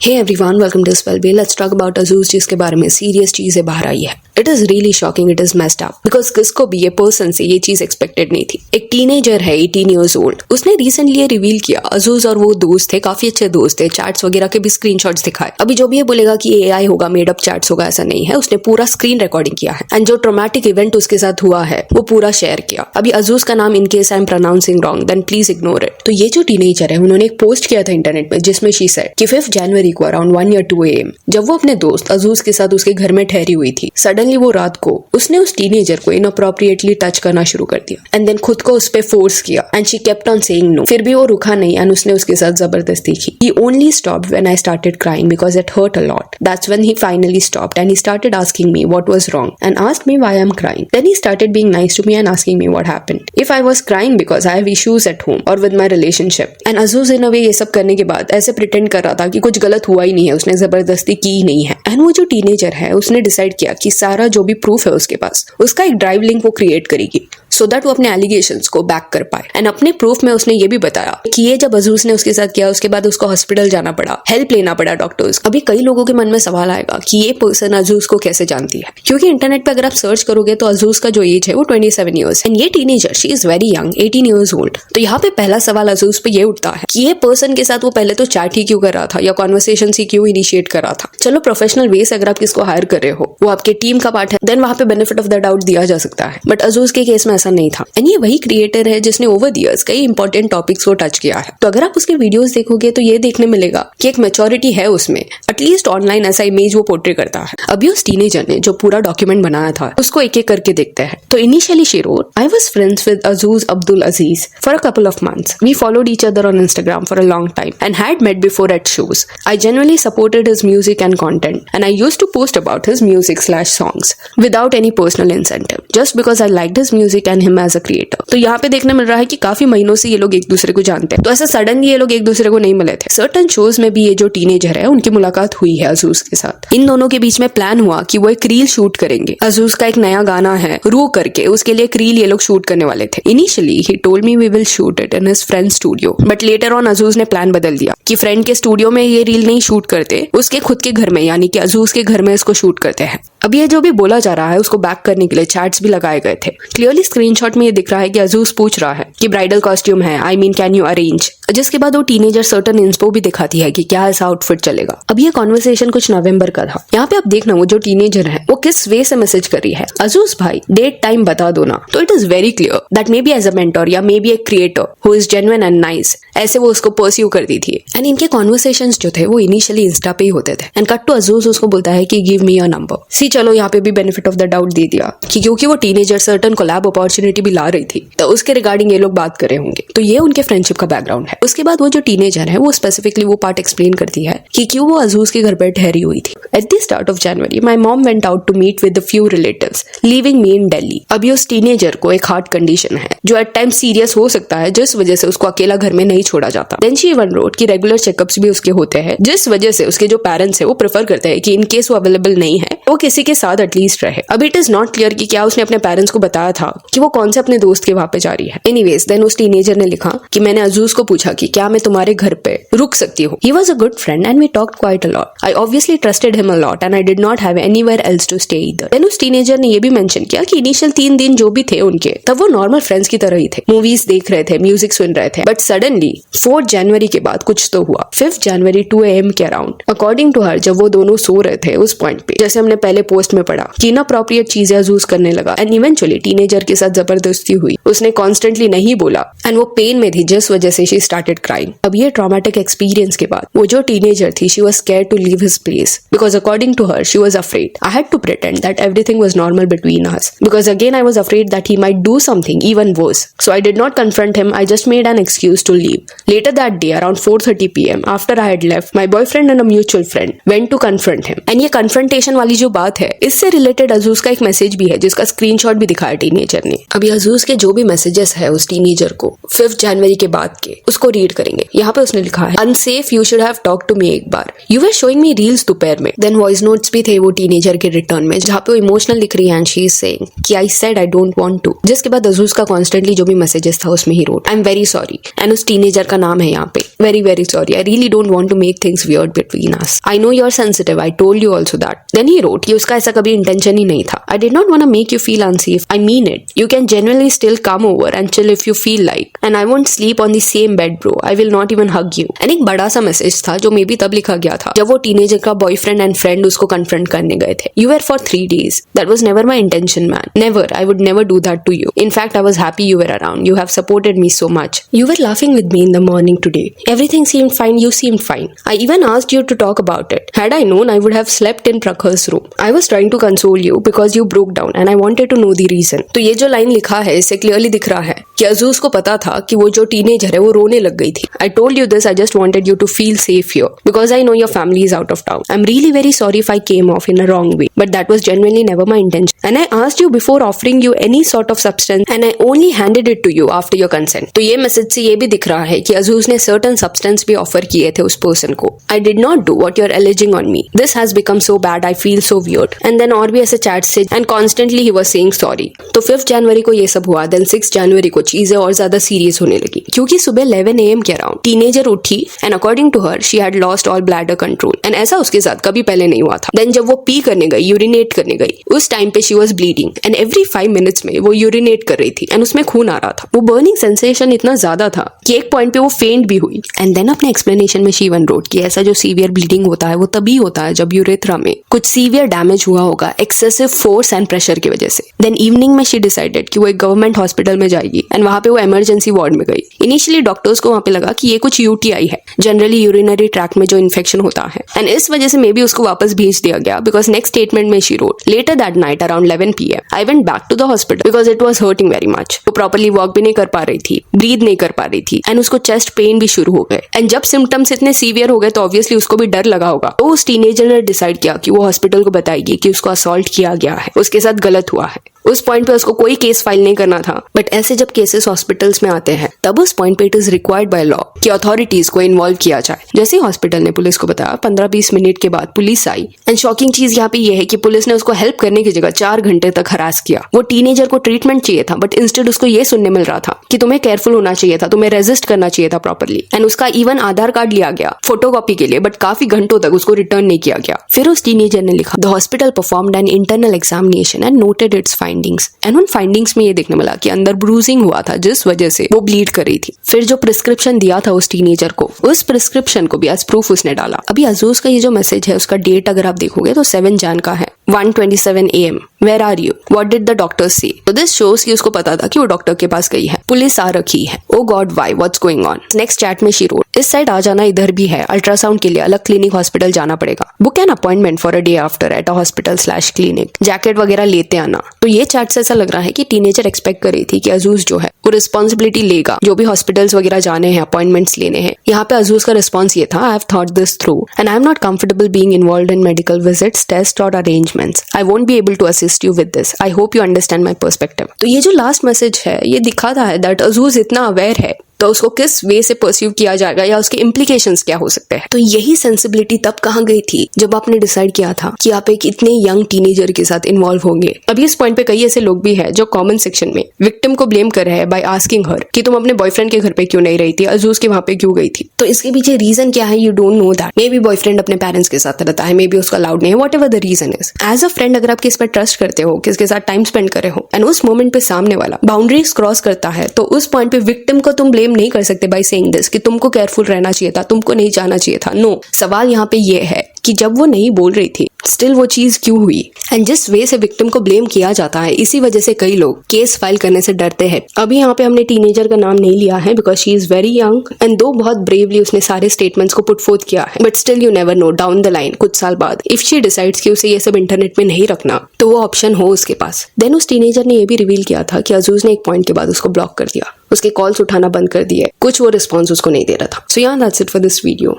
Hey everyone, welcome to Spell Bay. Let's talk about Ajuz जिसके बारे में सीरियस चीजें बाहर आई है। It is really shocking, it is messed up because किसको भी ये पर्सन से ये चीज एक्सपेक्टेड नहीं थी। एक टीनेजर है 18 ईयर्स ओल्ड, उसने रिसेंटली ये रिवील किया अजूज और वो दोस्त थे, काफी अच्छे दोस्त थे, चैट्स वगैरह के भी स्क्रीनशॉट्स दिखाए। अभी जो भी ये बोलेगा कि एआई होगा, मेड अप चैट्स होगा, ऐसा नहीं है। उसने पूरा स्क्रीन रिकॉर्डिंग किया है एंड जो ट्रॉमेटिक इवेंट उसके साथ हुआ है वो पूरा शेयर किया। अभी अजूज का नाम in case I am pronouncing wrong then please ignore it. तो ये जो टीनेजर है उन्होंने एक पोस्ट किया था इंटरनेट में जिसमें शी सेड कि 5 जनवरी को अराउंड 1 या 2 AM जब वो अपने दोस्त अजूज के साथ उसके घर में ठहरी हुई थी, सडनली वो रात को उसने उस टीनेजर को इनअप्रोप्रिएटली टच करना शुरू कर दिया एंड देन खुद को उस पे फोर्स किया and she kept on saying no. फिर भी वो रुका नहीं एंड उसने उसके साथ जबरदस्ती की। He only stopped when I started crying because it hurt a lot. That's when he finally stopped and he started asking me what was wrong and asked me why I'm crying. Then he started being nice to me and asking me what happened. If I was crying because I have issues at home or with my relationship. And Azuz in a way ये सब करने के बाद ऐसे pretend कर रहा था कि कुछ गलत हुआ ही नहीं है, उसने जबरदस्ती की ही नहीं है। एंड वो जो टीनेजर है उसने डिसाइड किया कि सारा जो भी प्रूफ है उसके पास उसका एक ड्राइव लिंक वो क्रिएट करेगी सो दैट वो अपने एलिगेशंस को बैक कर पाए। एंड अपने प्रूफ में उसने ये भी बताया कि ये जब अजूज ने उसके साथ किया उसके बाद उसको हॉस्पिटल जाना पड़ा, हेल्प लेना पड़ा डॉक्टर्स। अभी कई लोगों के मन में सवाल आएगा कि ये पर्सन अजूज को कैसे जानती है, क्योंकि इंटरनेट पे अगर आप सर्च करोगे तो अजूज का जो एज है वो 27 ईयर्स एंड ये teenager she is very young 18 years old. तो यहाँ पे पहला सवाल अजूज पे ये उठता है कि ये पर्सन के साथ वो पहले तो चैट ही क्यों कर रहा था या कॉन्वर्सेशन ही क्यों इनिशिएट कर रहा था। चलो प्रोफेशनल वे से अगर आप किसको हायर कर रहे हो, वो आपके टीम का पार्ट है, देन वहां पे बेनिफिट ऑफ द डाउट दिया जा सकता है। बट अजूज के केस में ऐसा नहीं था एंड ये वही क्रिएटर है जिसने ओवर द इयर्स कई इंपॉर्टेंट टॉपिक्स को टच किया है। तो अगर आप उसके वीडियोस देखोगे तो ये देखने मिलेगा कि एक मैच्योरिटी है उसमें, एटलीस्ट ऑनलाइन ऐसा इमेज वो पोर्ट्रे करता है। अभी उस टीनेजर ने जो पूरा डॉक्यूमेंट बनाया था उसको एक एक करके देखते हैं। तो initially she wrote, I was friends with Ajuz Abdul Aziz for a couple of months. We followed each other on Instagram for a long time and had met before at shows. I genuinely supported his music and content and I used to post about his music/songs without any personal incentive just because I liked his music and him as a creator. तो यहाँ पे देखने मिल रहा है कि काफी महीनों से ये लोग एक दूसरे को जानते हैं। तो ऐसा सडनली ये लोग एक दूसरे को नहीं मिले थे। सर्टन शोज में भी ये जो टीनेजर है उनकी मुलाकात हुई है अजूज के साथ। इन दोनों के बीच में प्लान हुआ कि वो एक रील शूट करेंगे। अजूज का एक नया गाना है रू करके, उसके लिए एक रील ये लोग शूट करने वाले थे। Initially he told me we will shoot it in his friend studio, but later on Ajuz ने प्लान बदल दिया कि फ्रेंड के स्टूडियो में ये रील नहीं शूट करते, उसके खुद के घर में यानी कि अजूज के घर में इसको शूट करते हैं। अब ये जो भी बोला जा रहा है उसको बैक करने के लिए चैट्स भी लगाए गए थे। क्लियरली स्क्रीनशॉट में ये दिख रहा है कि अजूज पूछ रहा है कि ब्राइडल कॉस्ट्यूम है, I mean can you arrange, जिसके बाद वो टीनेजर सर्टन इंस्पो भी दिखाती है कि क्या ऐसा आउटफिट चलेगा। अब ये कॉन्वर्सेशन कुछ नवंबर का था। यहाँ पे आप देखना वो जो टीनेजर है वो किस वे से मैसेज कर रही है, अजूज भाई डेट टाइम बता दो ना। तो it is very clear that maybe as a mentor या maybe a creator who is genuine and nice, ऐसे वो उसको परस्यू कर दी थी। एंड इनके कॉन्वर्सेशंस जो थे वो इनिशियली इंस्टा पे ही होते थे। एंड कट टू अजूज उसको बोलता है कि गिव मी योर नंबर। सी चलो यहाँ पे भी बेनिफिट ऑफ द डाउट दे दिया कि क्योंकि वो टीनेजर सर्टन कोलैब अपॉर्चुनिटी भी ला रही थी तो उसके रिगार्डिंग ये लोग बात कर रहे होंगे। तो ये उनके फ्रेंडशिप का बैकग्राउंड है। उसके बाद वो जो टीनेजर है वो स्पेसिफिकली वो पार्ट एक्सप्लेन करती है कि क्यों वो अजूज के घर पर ठहरी हुई थी। At the start of January my mom went out to meet with a few relatives leaving me in Delhi. अभी उस टीनेजर को एक हार्ट कंडीशन है जो एट टाइम सीरियस हो सकता है, जिस वजह से उसको अकेला घर में नहीं छोड़ा जाता। देन शी इवन रोट कि रेगुलर चेकअप्स भी उसके होते हैं, जिस वजह से उसके जो पेरेंट्स है वो प्रेफर करते हैं कि इन केस वो अवेलेबल नहीं है वो किसी के साथ एटलीस्ट रहे। अब इट इज नॉट क्लियर कि क्या उसने अपने पेरेंट्स को बताया था कि वो कौन से अपने दोस्त के वहां पे जा रही है। एनीवेज देन उस टीनेजर ने लिखा कि मैंने अजूज को पूछा कि क्या मैं तुम्हारे घर पे रुक सकती हूँ। He was a good friend and we talked quite a lot. I obviously trusted him a lot and I did not have anywhere else to stay either. Then उस टीनेजर ने ये भी मेंशन किया कि इनिशियल 3 दिन जो भी थे उनके तब वो नॉर्मल फ्रेंड्स की तरह ही थे, मूवीज देख रहे थे, म्यूजिक सुन रहे थे। बट सडनली 4 जनवरी के बाद कुछ तो हुआ। 5 जनवरी 2 AM के अराउंड अकॉर्डिंग टू हर जब वो दोनों सो रहे थे उस पॉइंट पे, जैसे हमने पहले पोस्ट में पढ़ा कि इनअप्रोप्रिएट चीजें अजूज करने लगा एंड इवेंचुअली टीनेजर के साथ जबरदस्ती हुई। उसने कॉन्स्टेंटली नहीं बोला एंड वो पेन में थी जिस वजह से शी स्टार्टेड क्राइंग। अब ये ट्रॉमेटिक एक्सपीरियंस के बाद वो जो टीनेजर थी she was scared to leave his place because according to her she was afraid. I had to pretend that everything was normal between us because again I was afraid that he might do something even worse. So I did not confront him, I just made an excuse to leave. Later that day around 4:30 PM after I had left, my boyfriend and a mutual friend went to confront him. And ये confrontation वाली जो बात है इससे related अजूज का एक message भी है जिसका स्क्रीनशॉट भी दिखाया टीनेजर ने। अभी अजूज के जो भी मैसेजेस है उस टीनेजर को 5 जनवरी के बाद के उसको रीड करेंगे। यहाँ पे उसने लिखा है unsafe, you should have talk to me एक बार, you were showing me reels दोपहर में। देन वॉइस नोट्स भी थे वो टीनेजर के रिटर्न में जहाँ पे वो इमोशनल लिख रही है एंड शी इज सेइंग कि I said I don't want to. जिसके बाद अजूज का कॉन्स्टेंटली जो भी मैसेजेस था उसमें he wrote I am very sorry and उस टीनेजर का नाम है यहाँ पे very very sorry, I really don't want to make things weird between us, I know you are sensitive, I told you also that. Then he wrote कि उसका ऐसा कभी इंटेंशन ही नहीं था। I did not want to make you feel unsafe, I mean it, you can genuinely still come over and chill if you feel like and I won't sleep on the same bed bro, I will not even hug you. And एक बड़ा सा message था जो may be तब लिखा गया था जब वो टीनेजर का बॉयफ्रेंड एंड फ्रेंड उसको कन्फ्रंट करने गए थे। You were for 3 days, that was never my intention man, never, I would never do that to you, in fact I was happy you were around, you have supported me so much, you were laughing with me in the morning today, everything seemed fine, you seemed fine, I even asked you to talk about it, had I known I would have slept in Prakhar's room, I was trying to console you because you broke down and I wanted to know the reason। तो ये जो line लिखा है इससे clearly दिख रहा है कि अजूज को पता था कि वो जो टीनेजर है वो रोने लग गई थी। I told you this, I just wanted you to feel safe here because I know your family is out of town, I'm really very sorry if I came off in a wrong way, but that was genuinely never my intention and I asked you before offering you any sort of substance and I only handed it to you after your consent। तो ये message से ये भी दिख रहा है कि अजूज ने सर्टन सब्सटेंस भी ऑफर किए थे उस पर्सन को। I did not do what you're alleging on me, this has become so bad, I feel so weird and then और भी ऐसे चैट से and constantly he was saying sorry। तो 5 जनवरी को ये सब हुआ। देन 6 जनवरी को चीजें और ज्यादा सीरियस होने लगी क्योंकि सुबह 11 AM के अराउंड टीनेजर उठी and according to her she had lost all bladder control and ऐसा उसके साथ कभी पहले नहीं हुआ था। देन जब वो पी करने गई, यूरिनेट करने गई, उस टाइम पे she was bleeding and every 5 minutes में वो यूरिनेट कर रही थी एंड उसमें खून आ रहा था। वो बर्निंग सेंसेशन इतना ज्यादा था कि एक पॉइंट पे वो फेंट भी हुई एंड देन अपने एक्सप्लेनेशन में शी वन रोट कि ऐसा जो सीवियर ब्लीडिंग होता है वो तभी होता है जब यूरेथ्रा में कुछ सीवियर डैमेज हुआ होगा एक्सेसिव फोर्स एंड प्रेशर की वजह से। देन इवनिंग में शी डिसाइडेड कि वो एक गवर्नमेंट हॉस्पिटल में जाएगी एंड वहां पे वो इमरजेंसी वार्ड में गई। इनिशियली डॉक्टर्स को वहां पे लगा कि ये कुछ यूटीआई है, जनरली यूरिनरी ट्रैक्ट में जो इन्फेक्शन होता है एंड इस वजह से मे बी उसको वापस भेज दिया गया बिकॉज नेक्स्ट स्टेटमेंट में she wrote later that night around 11 PM I went back to the hospital because it was hurting very much. वो प्रॉपर्ली वॉक भी नहीं कर पा रही थी, ब्रीथ नहीं कर पा रही थी एंड उसको चेस्ट पेन भी शुरू हो गए एंड जब सिम्टम्स इतने सीवियर हो गए तो ऑब्वियसली उसको भी डर लगा होगा। तो उस टीनेजर ने डिसाइड किया कि वो हॉस्पिटल को बताएगी कि उसको असॉल्ट किया गया है, उसके साथ गलत हुआ है। उस पॉइंट पे उसको कोई केस फाइल नहीं करना था बट ऐसे जब केसेस हॉस्पिटल्स में आते हैं तब उस पॉइंट पे it is required by law कि अथॉरिटीज को इन्वॉल्व किया जाए। जैसे ही हॉस्पिटल ने पुलिस को बताया 15-20 मिनट के बाद पुलिस आई एंड शॉकिंग चीज यहाँ पे ये है कि पुलिस ने उसको हेल्प करने की जगह 4 घंटे तक हरास किया। वो टीनेजर को ट्रीटमेंट चाहिए था बट इंस्टेड उसको ये सुनने मिल रहा था कि तुम्हें केयरफुल होना चाहिए था, तुम्हें रेजिस्ट करना चाहिए था प्रॉपर्ली एंड उसका इवन आधार कार्ड लिया गया फोटोकॉपी के लिए बट काफी घंटों तक उसको रिटर्न नहीं किया गया। फिर उस टीनेजर ने लिखा the hospital performed an internal examination and noted it's findings and उन फाइंडिंग्स में ये देखने मिला कि अंदर ब्रूजिंग हुआ था जिस वजह से वो ब्लीड कर रही थी। फिर जो प्रिस्क्रिप्शन दिया था उस टीनेजर को, उस प्रिस्क्रिप्शन को भी एज प्रूफ उसने डाला। अभी अजूज का ये जो मैसेज है उसका डेट अगर आप देखोगे तो 7 जन का है, 1:27 AM, where are you, what did the doctor से। तो दिस शोज कि उसको पता था कि वो डॉक्टर के पास गई है, पुलिस आ रखी है, oh god why, what's going on. Next chat में शी रोट इस साइड आ जाना इधर भी है, अल्ट्रासाउंड के लिए अलग क्लिनिक हॉस्पिटल जाना पड़ेगा, book an appointment for a day after at a hospital clinic, jacket वगैरह लेते आना। तो ये चैट से ऐसा लग रहा है कि टीनेजर एक्सपेक्ट कर रही थी कि अजूज जो है वो रिस्पॉन्सिबिलिटी लेगा, जो भी हॉस्पिटल्स वगैरह जाने हैं, अपॉइंटमेंट्स लेने हैं। यहाँ पे अजूज का रिस्पॉन्स ये था, I have thought this through and I am not comfortable being involved in medical visits, test और arrangements, I won't be able to assist you with this, I hope you understand my perspective। तो ये जो last message है ये दिखाता है that अजूज इतना aware है तो उसको किस वे से परसीव किया जाएगा या उसके इम्प्लीकेशंस क्या हो सकते हैं। तो यही सेंसिबिलिटी तब कहाँ गई थी जब आपने डिसाइड किया था कि आप एक इतने यंग टीनेजर के साथ इन्वॉल्व होंगे। अभी इस पॉइंट पे कई ऐसे लोग भी हैं जो कमेंट सेक्शन में विक्टिम को ब्लेम कर रहे हैं बाय आस्किंग हर कि तुम अपने बॉयफ्रेंड के घर पे क्यों नहीं रही थी, अजूज के वहां पे क्यों गई थी। तो इसके पीछे रीजन क्या है, you don't know that. May be boyfriend अपने पेरेंट्स के साथ रहता है, मे बी उसका अलाउड नहीं है, whatever the reason is. As a friend अगर आप किस पर ट्रस्ट करते हो, किसके साथ टाइम स्पेंड कर रहे हो एंड उस मोमेंट पे सामने वाला बाउंड्रीज क्रॉस करता है तो उस पॉइंट पे विक्टिम को तुम ब्लेम नहीं कर सकते बाय सेइंग दिस कि तुमको केयरफुल रहना चाहिए था, तुमको नहीं जाना चाहिए था। नो, सवाल यहाँ पे ये है कि जब वो नहीं बोल रही थी स्टिल वो चीज क्यों हुई एंड जिस वे से विक्टिम को ब्लेम किया जाता है इसी वजह से कई लोग केस फाइल करने से डरते हैं। अभी यहाँ पे हमने टीनेजर का नाम नहीं लिया है because she is very young and दो बहुत ब्रेवली उसने सारे स्टेटमेंट्स को पुट फोर्थ किया है but still you never know down the line कुछ साल बाद इफ शी डिसाइड्स कि उसे ये सब इंटरनेट में नहीं रखना तो वो ऑप्शन हो उसके पास। देन उस टीनेजर ने ये भी रिवील किया था कि अजूज ने एक पॉइंट के बाद उसको ब्लॉक कर दिया, उसके कॉल्स उठाना बंद कर दिए, कुछ वो रिस्पॉन्स उसको नहीं दे रहा था। सो yeah, that's it for this video।